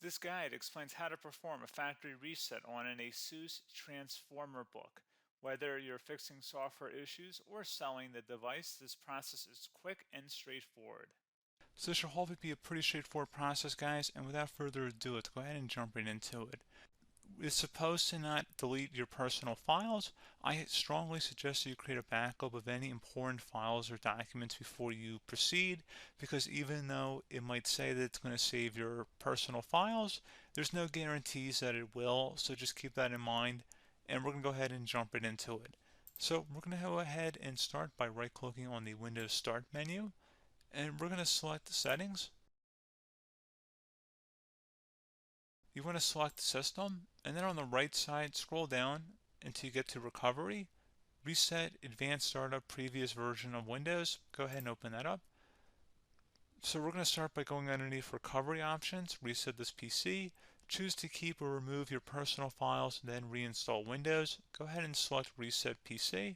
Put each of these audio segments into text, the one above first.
This guide explains how to perform a factory reset on an ASUS Transformer Book. Whether you're fixing software issues or selling the device, this process is quick and straightforward. So this should hopefully be a pretty straightforward process, guys, and without further ado, let's go ahead and jump right into it. It's supposed to not delete your personal files. I strongly suggest that you create a backup of any important files or documents before you proceed, because even though it might say that it's going to save your personal files, there's no guarantees that it will, so just keep that in mind, and we're going to go ahead and jump right into it. So we're going to go ahead and start by right-clicking on the Windows Start menu, and we're going to select Settings. You want to select System, and then on the right side, scroll down until you get to Recovery. Reset Advanced Startup Previous Version of Windows. Go ahead and open that up. So we're going to start by going underneath Recovery Options, reset this PC. Choose to keep or remove your personal files, then reinstall Windows. Go ahead and select Reset PC.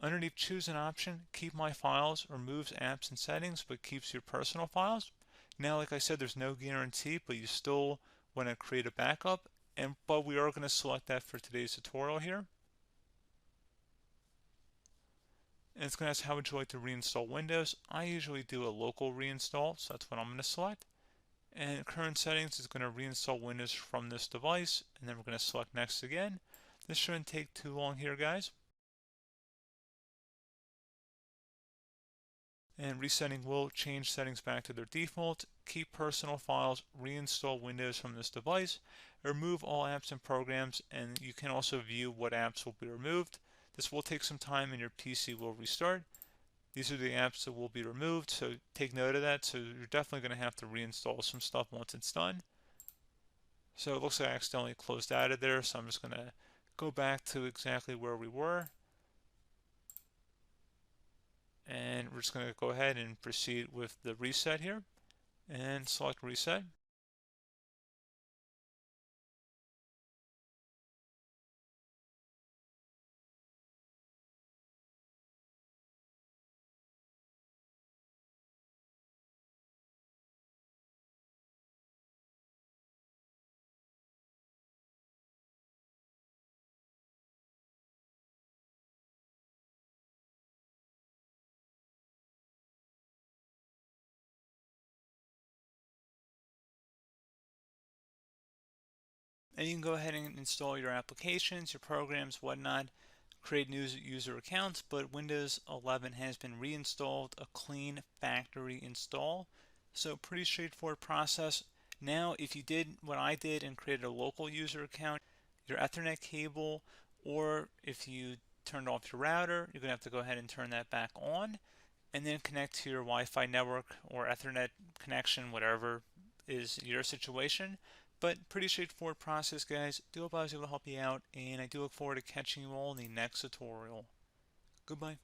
Underneath Choose an option, Keep My Files removes apps and settings but keeps your personal files. Now, like I said, there's no guarantee, but you still want to create a backup, but we are going to select that for today's tutorial here. And it's going to ask how would you like to reinstall Windows. I usually do a local reinstall, so that's what I'm going to select. And current settings is going to reinstall Windows from this device, and then we're going to select next again. This shouldn't take too long here, guys. And resetting will change settings back to their default, keep personal files, reinstall Windows from this device, remove all apps and programs, and you can also view what apps will be removed. This will take some time and your PC will restart. These are the apps that will be removed, so take note of that. So you're definitely going to have to reinstall some stuff once it's done. So it looks like I accidentally closed out of there, so I'm just going to go back to exactly where we were. And we're just going to go ahead and proceed with the reset here and select reset. And you can go ahead and install your applications, your programs, whatnot, create new user accounts, but Windows 11 has been reinstalled, a clean factory install. So pretty straightforward process. Now, if you did what I did and created a local user account, your Ethernet cable, or if you turned off your router, you're going to have to go ahead and turn that back on, and then connect to your Wi-Fi network or Ethernet connection, whatever is your situation. But pretty straightforward process, guys. Do hope I was able to help you out, and I do look forward to catching you all in the next tutorial. Goodbye.